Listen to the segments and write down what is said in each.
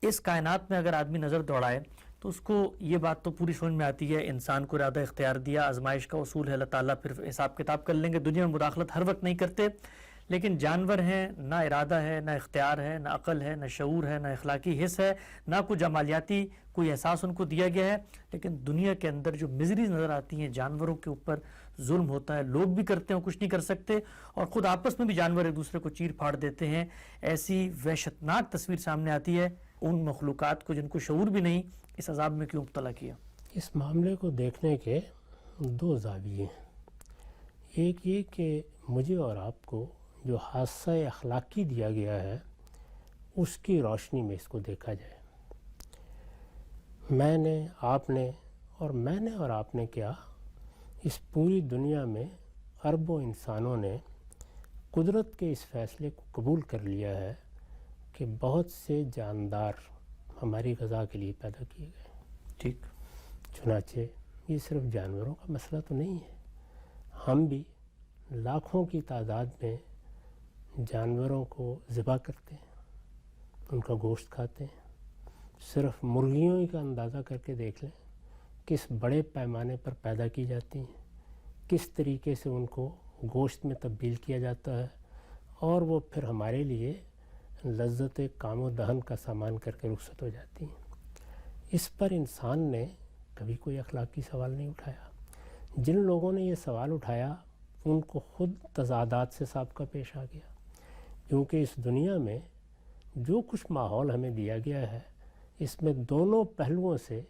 اس کائنات میں اگر آدمی نظر دوڑائے تو اس کو یہ بات تو پوری سمجھ میں آتی ہے، انسان کو ارادہ اختیار دیا، آزمائش کا اصول ہے، اللہ تعالیٰ پھر حساب کتاب کر لیں گے، دنیا میں مداخلت ہر وقت نہیں کرتے، لیکن جانور ہیں، نہ ارادہ ہے، نہ اختیار ہے، نہ عقل ہے، نہ شعور ہے، نہ اخلاقی حس ہے، نہ کوئی جمالیاتی کوئی احساس ان کو دیا گیا ہے، لیکن دنیا کے اندر جو مزریز نظر آتی ہیں، جانوروں کے اوپر ظلم ہوتا ہے، لوگ بھی کرتے ہیں، کچھ نہیں کر سکتے، اور خود آپس میں بھی جانور ایک دوسرے کو چیر پھاڑ دیتے ہیں، ایسی وحشتناک تصویر سامنے آتی ہے۔ ان مخلوقات کو جن کو شعور بھی نہیں، اس عذاب میں کیوں مبتلا کیا؟ اس معاملے کو دیکھنے کے دو زاویے ہیں۔ ایک یہ کہ مجھے اور آپ کو جو حادثہ اخلاقی دیا گیا ہے اس کی روشنی میں اس کو دیکھا جائے۔ میں نے اور آپ نے کیا، اس پوری دنیا میں اربوں انسانوں نے قدرت کے اس فیصلے کو قبول کر لیا ہے کہ بہت سے جاندار ہماری غذا کے لیے پیدا کیے گئے۔ ٹھیک، چنانچہ یہ صرف جانوروں کا مسئلہ تو نہیں ہے، ہم بھی لاکھوں کی تعداد میں جانوروں کو ذبح کرتے ہیں، ان کا گوشت کھاتے ہیں۔ صرف مرغیوں ہی کا اندازہ کر کے دیکھ لیں کس بڑے پیمانے پر پیدا کی جاتی ہیں، کس طریقے سے ان کو گوشت میں تبدیل کیا جاتا ہے، اور وہ پھر ہمارے لیے لذت کام و دہن کا سامان کر کے رخصت ہو جاتی ہیں۔ اس پر انسان نے کبھی کوئی اخلاقی سوال نہیں اٹھایا۔ جن لوگوں نے یہ سوال اٹھایا ان کو خود تضادات سے سابقہ پیش آ گیا، کیونکہ اس دنیا میں جو کچھ ماحول ہمیں دیا گیا ہے اس میں دونوں پہلوؤں سے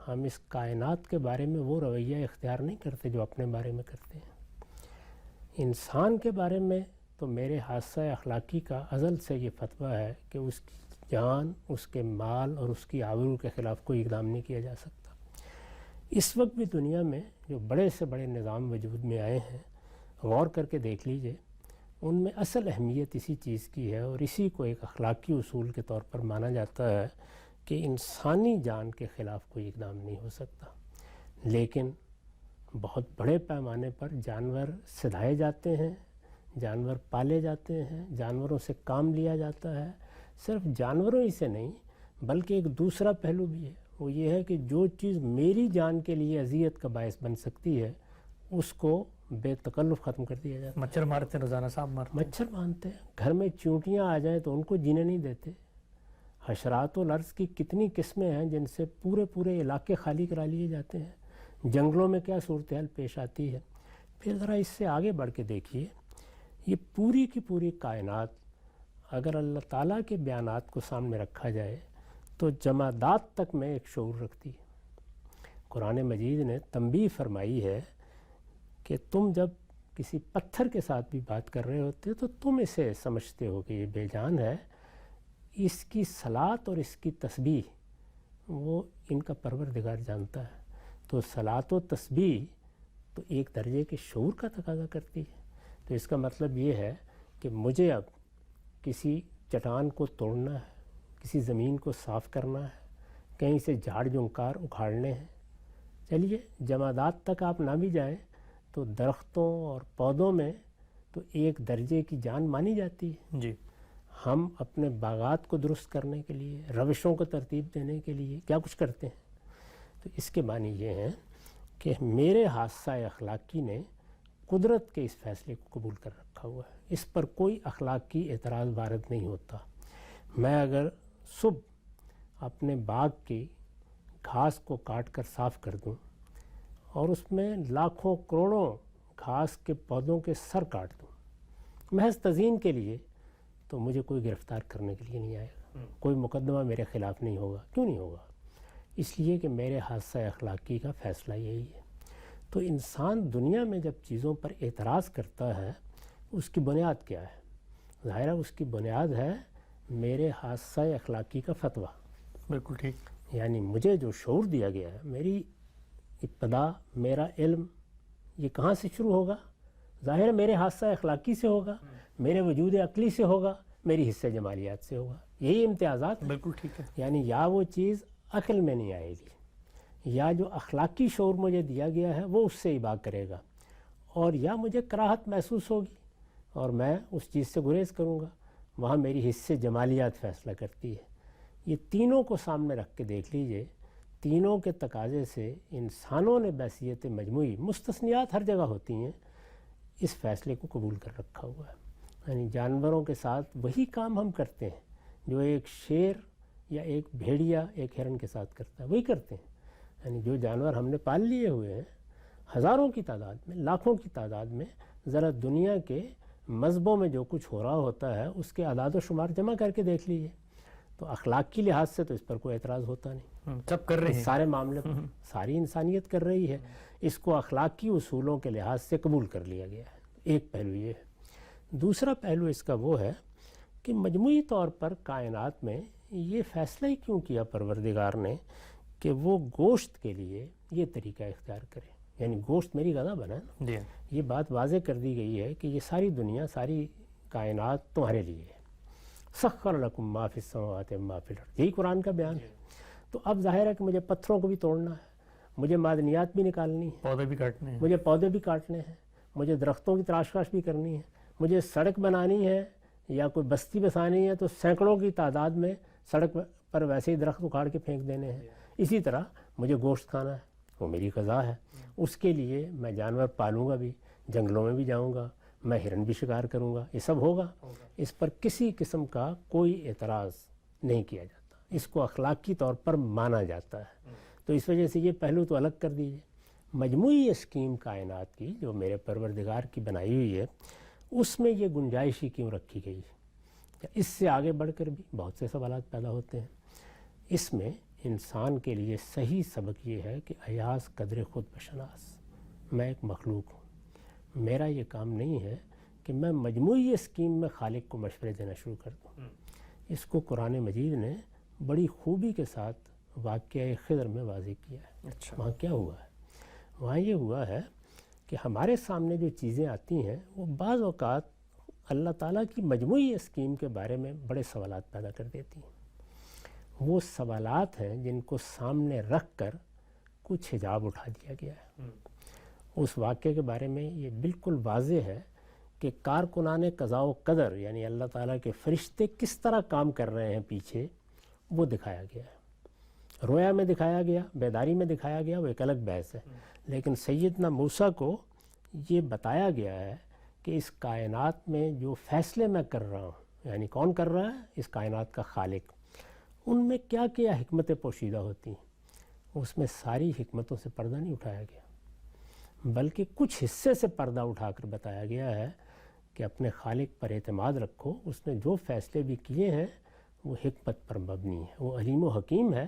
ہم اس کائنات کے بارے میں وہ رویہ اختیار نہیں کرتے جو اپنے بارے میں کرتے ہیں۔ انسان کے بارے میں تو میرے حادثہ اخلاقی کا ازل سے یہ فتویٰ ہے کہ اس کی جان، اس کے مال اور اس کی آبرو کے خلاف کوئی اقدام نہیں کیا جا سکتا۔ اس وقت بھی دنیا میں جو بڑے سے بڑے نظام وجود میں آئے ہیں، غور کر کے دیکھ لیجئے، ان میں اصل اہمیت اسی چیز کی ہے، اور اسی کو ایک اخلاقی اصول کے طور پر مانا جاتا ہے کہ انسانی جان کے خلاف کوئی اقدام نہیں ہو سکتا۔ لیکن بہت بڑے پیمانے پر جانور سدھائے جاتے ہیں، جانور پالے جاتے ہیں، جانوروں سے کام لیا جاتا ہے۔ صرف جانوروں ہی سے نہیں بلکہ ایک دوسرا پہلو بھی ہے، وہ یہ ہے کہ جو چیز میری جان کے لیے اذیت کا باعث بن سکتی ہے اس کو بے تکلف ختم کر دیا جاتا ہے۔ مچھر مارتے ہیں، روزانہ سانپ مارتے ہیں، مچھر مارتے ہیں، گھر میں چونٹیاں آ جائیں تو ان کو جینے نہیں دیتے۔ حشرات والارض کی کتنی قسمیں ہیں جن سے پورے علاقے خالی کرا لیے جاتے ہیں۔ جنگلوں میں کیا صورتحال پیش آتی ہے۔ پھر ذرا اس سے آگے بڑھ کے دیکھیے، یہ پوری کی پوری کائنات اگر اللہ تعالیٰ کے بیانات کو سامنے رکھا جائے تو جمادات تک میں ایک شعور رکھتی ہے۔ قرآن مجید نے تنبیہ فرمائی ہے کہ تم جب کسی پتھر کے ساتھ بھی بات کر رہے ہوتے تو تم اسے سمجھتے ہو کہ یہ بے جان ہے، اس کی صلاۃ اور اس کی تسبیح وہ ان کا پروردگار جانتا ہے۔ تو صلاۃ و تسبیح تو ایک درجے کے شعور کا تقاضا کرتی ہے۔ تو اس کا مطلب یہ ہے کہ مجھے اب کسی چٹان کو توڑنا ہے، کسی زمین کو صاف کرنا ہے، کہیں سے جھاڑ جھنکار اکھاڑنے ہیں۔ چلیے جمادات تک آپ نہ بھی جائیں تو درختوں اور پودوں میں تو ایک درجے کی جان مانی جاتی ہے۔ جی، ہم اپنے باغات کو درست کرنے کے لیے، روشوں کو ترتیب دینے کے لیے کیا کچھ کرتے ہیں۔ تو اس کے معنی یہ ہیں کہ میرے حادثہ اخلاقی نے قدرت کے اس فیصلے کو قبول کر رکھا ہوا ہے، اس پر کوئی اخلاقی اعتراض وارد نہیں ہوتا۔ میں اگر صبح اپنے باغ کی گھاس کو کاٹ کر صاف کر دوں اور اس میں لاکھوں کروڑوں گھاس کے پودوں کے سر کاٹ دوں محض تزئین کے لیے، تو مجھے کوئی گرفتار کرنے کے لیے نہیں آئے گا، کوئی مقدمہ میرے خلاف نہیں ہوگا۔ کیوں نہیں ہوگا؟ اس لیے کہ میرے حادثہ اخلاقی کا فیصلہ یہی ہے۔ تو انسان دنیا میں جب چیزوں پر اعتراض کرتا ہے اس کی بنیاد کیا ہے؟ ظاہرہ اس کی بنیاد ہے میرے حادثہ اخلاقی کا فتویٰ۔ بالکل ٹھیک، یعنی مجھے جو شعور دیا گیا ہے، میری ابتدا، میرا علم یہ کہاں سے شروع ہوگا؟ ظاہر میرے حادثہ اخلاقی سے ہوگا، میرے وجود عقلی سے ہوگا، میری حصہ جمالیات سے ہوگا۔ یہی امتیازات ہیں۔ بالکل ٹھیک ہے۔ یعنی یا وہ چیز عقل میں نہیں آئے گی، یا جو اخلاقی شعور مجھے دیا گیا ہے وہ اس سے اباع کرے گا، اور یا مجھے کراہت محسوس ہوگی اور میں اس چیز سے گریز کروں گا۔ وہاں میری حصہ جمالیات فیصلہ کرتی ہے۔ یہ تینوں کو سامنے رکھ کے دیکھ لیجئے، تینوں کے تقاضے سے انسانوں نے بحیثیت مجموعی، مستثنیات ہر جگہ ہوتی ہیں، اس فیصلے کو قبول کر رکھا ہوا ہے۔ یعنی جانوروں کے ساتھ وہی کام ہم کرتے ہیں جو ایک شیر یا ایک بھیڑیا ایک ہرن کے ساتھ کرتا ہے، وہی کرتے ہیں۔ یعنی جو جانور ہم نے پال لیے ہوئے ہیں ہزاروں کی تعداد میں، لاکھوں کی تعداد میں، ذرا دنیا کے مذہبوں میں جو کچھ ہو رہا ہوتا ہے اس کے اعداد و شمار جمع کر کے دیکھ لیجئے، تو اخلاق کی لحاظ سے تو اس پر کوئی اعتراض ہوتا نہیں، سب کر رہے ہیں، سارے معاملے پر ساری انسانیت کر رہی ہے، اس کو اخلاقی اصولوں کے لحاظ سے قبول کر لیا گیا ہے۔ ایک پہلو یہ ہے۔ دوسرا پہلو اس کا وہ ہے کہ مجموعی طور پر کائنات میں یہ فیصلہ ہی کیوں کیا پروردگار نے کہ وہ گوشت کے لیے یہ طریقہ اختیار کرے، یعنی گوشت میری غذا بنا ہے نا، جی یہ بات واضح کر دی گئی ہے کہ یہ ساری دنیا، ساری کائنات تمہارے لیے ہے۔ سخر لکم ما فی السماوات و ما فی الارض، یہی قرآن کا بیان ہے۔ تو اب ظاہر ہے کہ مجھے پتھروں کو بھی توڑنا ہے، مجھے معدنیات بھی نکالنی ہے، پودے بھی کاٹنے ہیں، مجھے پودے بھی کاٹنے ہیں، مجھے درختوں کی تراش کاش بھی کرنی ہے، مجھے سڑک بنانی ہے یا کوئی بستی بسانی ہے تو سینکڑوں کی تعداد میں سڑک پر ویسے ہی درخت اکھاڑ کے پھینک دینے ہیں۔ اسی طرح مجھے گوشت کھانا ہے، وہ میری غذا ہے، اس کے لیے میں جانور پالوں گا بھی، جنگلوں میں بھی جاؤں گا، میں ہرن بھی شکار کروں گا، یہ سب ہوگا، اس پر کسی قسم کا کوئی اعتراض نہیں کیا جاتا، اس کو اخلاقی طور پر مانا جاتا ہے۔ تو اس وجہ سے یہ پہلو تو الگ کر دیجئے۔ مجموعی اسکیم کائنات کی جو میرے پروردگار کی بنائی ہوئی ہے، اس میں یہ گنجائش ہی کیوں رکھی گئی ہے؟ اس سے آگے بڑھ کر بھی بہت سے سوالات پیدا ہوتے ہیں۔ اس میں انسان کے لیے صحیح سبق یہ ہے کہ ایاز قدر خود بشناس، میں ایک مخلوق ہوں، میرا یہ کام نہیں ہے کہ میں مجموعی اسکیم میں خالق کو مشورے دینا شروع کر دوں۔ اس کو قرآن مجید نے بڑی خوبی کے ساتھ واقعہ خضر میں واضح کیا ہے۔ وہاں کیا ہوا ہے؟ وہاں یہ ہوا ہے کہ ہمارے سامنے جو چیزیں آتی ہیں وہ بعض اوقات اللہ تعالیٰ کی مجموعی اسکیم کے بارے میں بڑے سوالات پیدا کر دیتی ہیں۔ وہ سوالات ہیں جن کو سامنے رکھ کر کچھ حجاب اٹھا دیا گیا ہے۔ اس واقعے کے بارے میں یہ بالکل واضح ہے کہ کارکنان قضاء و قدر یعنی اللہ تعالیٰ کے فرشتے کس طرح کام کر رہے ہیں پیچھے، وہ دکھایا گیا ہے۔ رویا میں دکھایا گیا، بیداری میں دکھایا گیا، وہ ایک الگ بحث ہے، لیکن سیدنا موسیٰ کو یہ بتایا گیا ہے کہ اس کائنات میں جو فیصلے میں کر رہا ہوں، یعنی کون کر رہا ہے؟ اس کائنات کا خالق، ان میں کیا کیا حکمتیں پوشیدہ ہوتی ہیں۔ اس میں ساری حکمتوں سے پردہ نہیں اٹھایا گیا، بلکہ کچھ حصے سے پردہ اٹھا کر بتایا گیا ہے کہ اپنے خالق پر اعتماد رکھو، اس نے جو فیصلے بھی کیے ہیں وہ حکمت پر مبنی ہے، وہ علیم و حکیم ہے،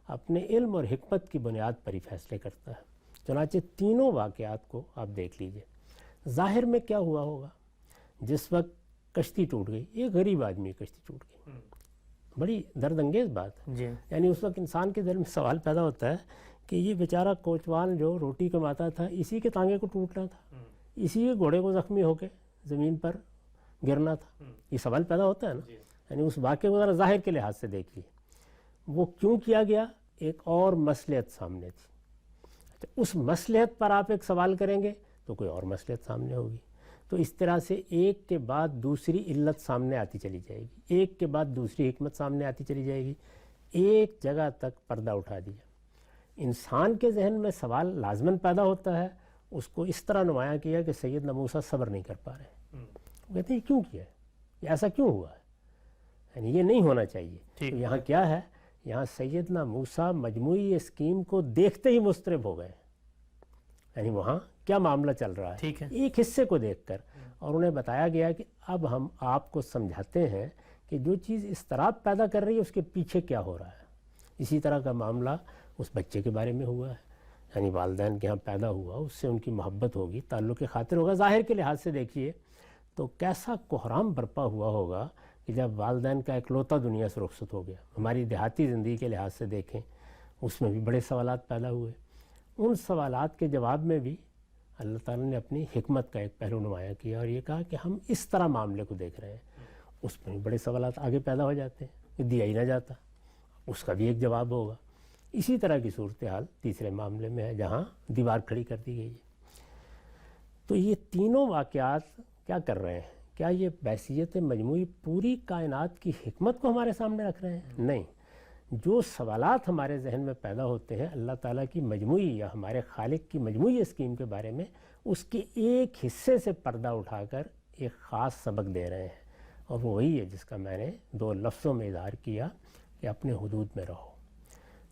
اپنے علم اور حکمت کی بنیاد پر ہی فیصلے کرتا ہے۔ چنانچہ تینوں واقعات کو آپ دیکھ لیجئے۔ ظاہر میں کیا ہوا ہوگا؟ جس وقت کشتی ٹوٹ گئی، ایک غریب آدمی کشتی ٹوٹ گئی، بڑی درد انگیز بات ہے۔ جی یعنی اس وقت انسان کے دل میں سوال پیدا ہوتا ہے کہ یہ بیچارہ کوچوان جو روٹی کماتا تھا، اسی کے تانگے کو ٹوٹنا تھا، اسی کے گھوڑے کو زخمی ہو کے زمین پر گرنا تھا، یہ سوال پیدا ہوتا ہے نا۔ یعنی اس واقعے کو ذرا ظاہر کے لحاظ سے دیکھیے، وہ کیوں کیا گیا؟ ایک اور مصلحت سامنے تھی۔ اس مصلحت پر آپ ایک سوال کریں گے تو کوئی اور مصلحت سامنے ہوگی، تو اس طرح سے ایک کے بعد دوسری علت سامنے آتی چلی جائے گی، ایک کے بعد دوسری حکمت سامنے آتی چلی جائے گی، ایک جگہ تک پردہ اٹھا دیا۔ انسان کے ذہن میں سوال لازماً پیدا ہوتا ہے، اس کو اس طرح نمایاں کیا کہ سیدنا موسیٰ صبر نہیں کر پا رہے، وہ کہتے ہیں کیوں کیا ہے، یہ ایسا کیوں ہوا ہے، یعنی یہ نہیں ہونا چاہیے۔ تو یہاں کیا ہے؟ یہاں سیدنا موسیٰ مجموعی اسکیم کو دیکھتے ہی مضطرب ہو گئے، یعنی وہاں کیا معاملہ چل رہا ہے ایک حصے کو دیکھ کر، اور انہیں بتایا گیا کہ اب ہم آپ کو سمجھاتے ہیں کہ جو چیز اضطراب پیدا کر رہی ہے اس کے پیچھے کیا ہو رہا ہے۔ اسی طرح کا معاملہ اس بچے کے بارے میں ہوا ہے، یعنی والدین کے ہاں پیدا ہوا، اس سے ان کی محبت ہوگی، تعلق خاطر ہوگا۔ ظاہر کے لحاظ سے دیکھیے تو کیسا کوحرام برپا ہوا ہوگا کہ جب والدین کا اکلوتا دنیا سے رخصت ہو گیا۔ ہماری دیہاتی زندگی کے لحاظ سے دیکھیں، اس میں بھی بڑے سوالات پیدا ہوئے۔ ان سوالات کے جواب میں بھی اللہ تعالیٰ نے اپنی حکمت کا ایک پہلو نمایاں کیا اور یہ کہا کہ ہم اس طرح معاملے کو دیکھ رہے ہیں۔ اس میں بھی بڑے سوالات آگے پیدا ہو جاتے ہیں کہ دیا ہی نہ جاتا، اس کا بھی ایک جواب ہوگا۔ اسی طرح کی صورتحال تیسرے معاملے میں ہے جہاں دیوار کھڑی کر دی گئی ہے۔ تو یہ تینوں واقعات کیا کر رہے ہیں؟ کیا یہ بحیثیت مجموعی پوری کائنات کی حکمت کو ہمارے سامنے رکھ رہے ہیں؟ نہیں، جو سوالات ہمارے ذہن میں پیدا ہوتے ہیں اللہ تعالیٰ کی مجموعی یا ہمارے خالق کی مجموعی اسکیم کے بارے میں، اس کے ایک حصے سے پردہ اٹھا کر ایک خاص سبق دے رہے ہیں، اور وہ وہی ہے جس کا میں نے 2 لفظوں میں اظہار کیا کہ اپنے حدود میں رہو۔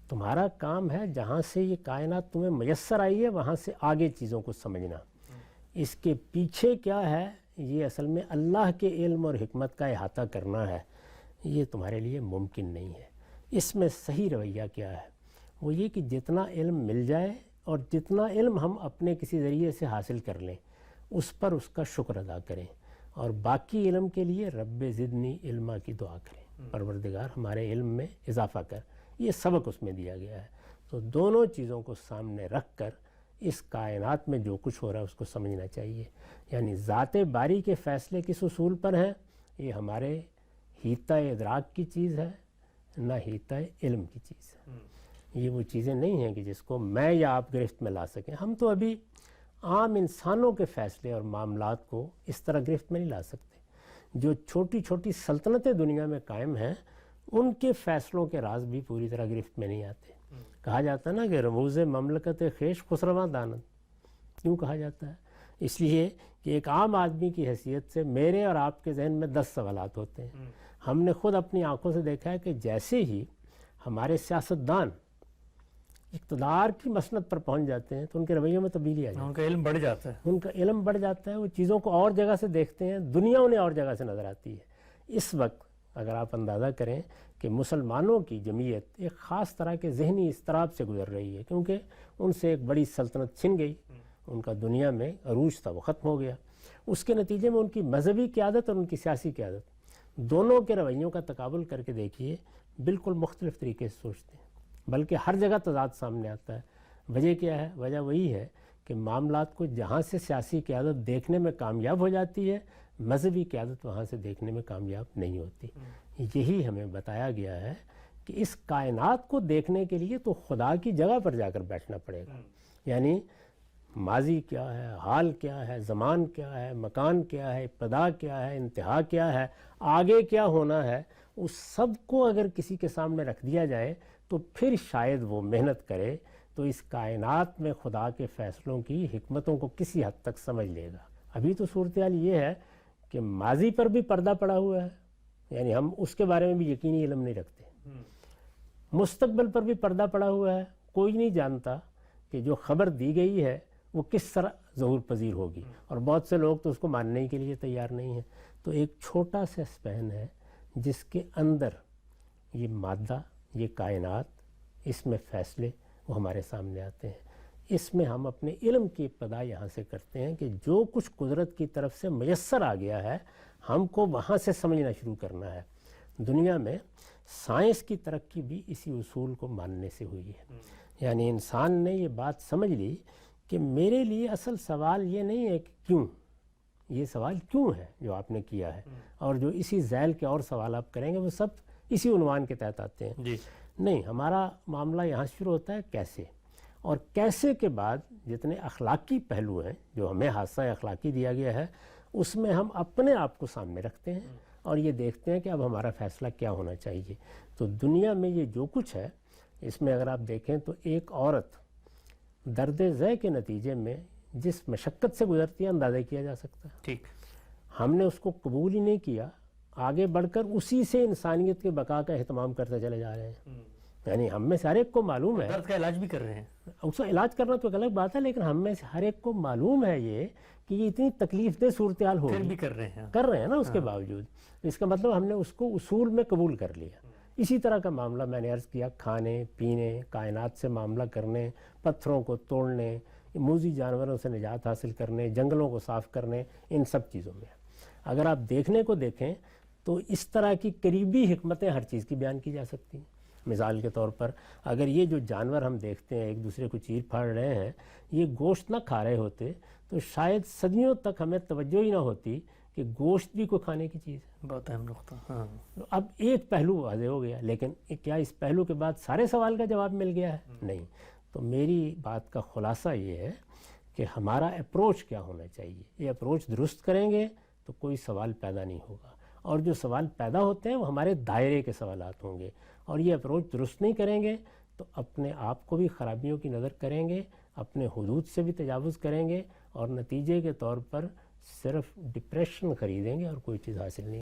تمہارا کام ہے جہاں سے یہ کائنات تمہیں میسر آئی ہے وہاں سے آگے چیزوں کو سمجھنا، اس کے پیچھے کیا ہے یہ اصل میں اللہ کے علم اور حکمت کا احاطہ کرنا ہے، یہ تمہارے لیے ممکن نہیں ہے۔ اس میں صحیح رویہ کیا ہے؟ وہ یہ کہ جتنا علم مل جائے اور جتنا علم ہم اپنے کسی ذریعے سے حاصل کر لیں اس پر اس کا شکر ادا کریں، اور باقی علم کے لیے رب زدنی علما کی دعا کریں، پروردگار ہمارے علم میں اضافہ کر، یہ سبق اس میں دیا گیا ہے۔ تو دونوں چیزوں کو سامنے رکھ کر اس کائنات میں جو کچھ ہو رہا ہے اس کو سمجھنا چاہیے، یعنی ذات باری کے فیصلے کس اصول پر ہیں؟ یہ ہمارے حیطہ ادراک کی چیز ہے، نہ حیطہ علم کی چیز ہے۔ یہ وہ چیزیں نہیں ہیں کہ جس کو میں یا آپ گرفت میں لا سکیں۔ ہم تو ابھی عام انسانوں کے فیصلے اور معاملات کو اس طرح گرفت میں نہیں لا سکتے۔ جو چھوٹی چھوٹی سلطنتیں دنیا میں قائم ہیں ان کے فیصلوں کے راز بھی پوری طرح گرفت میں نہیں آتے۔ کہا جاتا ہے نا کہ رموز مملکت خیش خسرواں دانند، کیوں کہا جاتا ہے؟ اس لیے کہ ایک عام آدمی کی حیثیت سے میرے اور آپ کے ذہن میں 10 سوالات ہوتے ہیں۔ ہم نے خود اپنی آنکھوں سے دیکھا ہے کہ جیسے ہی ہمارے سیاستدان اقتدار کی مسند پر پہنچ جاتے ہیں تو ان کے رویوں میں تبدیلی آ جاتی ہے، ان کا علم بڑھ جاتا ہے، ان کا علم بڑھ جاتا ہے، وہ چیزوں کو اور جگہ سے دیکھتے ہیں، دنیا انہیں اور جگہ سے نظر آتی ہے۔ اس وقت اگر آپ اندازہ کریں کہ مسلمانوں کی جمعیت ایک خاص طرح کے ذہنی اضطراب سے گزر رہی ہے، کیونکہ ان سے ایک بڑی سلطنت چھن گئی، ان کا دنیا میں عروج تھا وہ ختم ہو گیا، اس کے نتیجے میں ان کی مذہبی قیادت اور ان کی سیاسی قیادت دونوں کے رویوں کا تقابل کر کے دیکھیے، بالکل مختلف طریقے سے سوچتے ہیں، بلکہ ہر جگہ تضاد سامنے آتا ہے۔ وجہ کیا ہے؟ وجہ وہی ہے کہ معاملات کو جہاں سے سیاسی قیادت دیکھنے میں کامیاب ہو جاتی ہے مذہبی قیادت وہاں سے دیکھنے میں کامیاب نہیں ہوتی۔ یہی ہمیں بتایا گیا ہے کہ اس کائنات کو دیکھنے کے لیے تو خدا کی جگہ پر جا کر بیٹھنا پڑے گا، یعنی ماضی کیا ہے، حال کیا ہے، زمان کیا ہے، مکان کیا ہے، ابتدا کیا ہے، انتہا کیا ہے، آگے کیا ہونا ہے، اس سب کو اگر کسی کے سامنے رکھ دیا جائے تو پھر شاید وہ محنت کرے تو اس کائنات میں خدا کے فیصلوں کی حکمتوں کو کسی حد تک سمجھ لے گا۔ ابھی تو صورتحال یہ ہے کہ ماضی پر بھی پردہ پڑا ہوا ہے، یعنی ہم اس کے بارے میں بھی یقینی علم نہیں رکھتے، مستقبل پر بھی پردہ پڑا ہوا ہے، کوئی نہیں جانتا کہ جو خبر دی گئی ہے وہ کس طرح ظہور پذیر ہوگی، اور بہت سے لوگ تو اس کو ماننے کے لیے تیار نہیں ہیں۔ تو ایک چھوٹا سا اسپین ہے جس کے اندر یہ مادہ، یہ کائنات، اس میں فیصلے وہ ہمارے سامنے آتے ہیں۔ اس میں ہم اپنے علم کی ابتدا یہاں سے کرتے ہیں کہ جو کچھ قدرت کی طرف سے میسر آ گیا ہے ہم کو وہاں سے سمجھنا شروع کرنا ہے۔ دنیا میں سائنس کی ترقی بھی اسی اصول کو ماننے سے ہوئی ہے، یعنی انسان نے یہ بات سمجھ لی کہ میرے لیے اصل سوال یہ نہیں ہے کہ کیوں، یہ سوال کیوں ہے جو آپ نے کیا ہے، اور جو اسی ذیل کے اور سوال آپ کریں گے وہ سب اسی عنوان کے تحت آتے ہیں۔ نہیں، ہمارا معاملہ یہاں شروع ہوتا ہے کیسے، اور کیسے کے بعد جتنے اخلاقی پہلو ہیں جو ہمیں حادثہ اخلاقی دیا گیا ہے اس میں ہم اپنے آپ کو سامنے رکھتے ہیں اور یہ دیکھتے ہیں کہ اب ہمارا فیصلہ کیا ہونا چاہیے۔ تو دنیا میں یہ جو کچھ ہے اس میں اگر آپ دیکھیں تو ایک عورت درد ذے کے نتیجے میں جس مشقت سے گزرتی ہے اندازہ کیا جا سکتا ہے۔ ٹھیک، ہم نے اس کو قبول ہی نہیں کیا، آگے بڑھ کر اسی سے انسانیت کے بقا کا اہتمام کرتے چلے جا رہے ہیں، یعنی ہم میں سے ہر ایک کو معلوم ہے، درد کا علاج بھی کر رہے ہیں، اس کا علاج کرنا تو ایک الگ بات ہے، لیکن ہم میں سے ہر ایک کو معلوم ہے یہ کہ یہ اتنی تکلیف دہ صورتحال پھر ہوگی، بھی کر رہے ہیں، کر رہے ہیں نا اس کے باوجود۔ اس کا مطلب ہم نے اس کو اصول میں قبول کر لیا۔ اسی طرح کا معاملہ میں نے عرض کیا کھانے پینے، کائنات سے معاملہ کرنے، پتھروں کو توڑنے، موذی جانوروں سے نجات حاصل کرنے، جنگلوں کو صاف کرنے، ان سب چیزوں میں اگر آپ دیکھنے کو دیکھیں تو اس طرح کی قریبی حکمتیں ہر چیز کی بیان کی جا سکتی ہیں۔ مثال کے طور پر اگر یہ جو جانور ہم دیکھتے ہیں ایک دوسرے کو چیر پھاڑ رہے ہیں، یہ گوشت نہ کھا رہے ہوتے تو شاید صدیوں تک ہمیں توجہ ہی نہ ہوتی کہ گوشت بھی کوئی کھانے کی چیز ہے۔ بہت اہم نقطہ۔ ہاں، اب ایک پہلو واضح ہو گیا، لیکن کیا اس پہلو کے بعد سارے سوال کا جواب مل گیا ہے؟ نہیں۔ تو میری بات کا خلاصہ یہ ہے کہ ہمارا اپروچ کیا ہونا چاہیے۔ یہ اپروچ درست کریں گے تو کوئی سوال پیدا نہیں ہوگا، اور جو سوال پیدا ہوتے ہیں وہ ہمارے دائرے کے سوالات ہوں گے، اور یہ اپروچ درست نہیں کریں گے تو اپنے آپ کو بھی خرابیوں کی نظر کریں گے، اپنے حدود سے بھی تجاوز کریں گے، اور نتیجے کے طور پر صرف ڈپریشن خریدیں گے اور کوئی چیز حاصل نہیں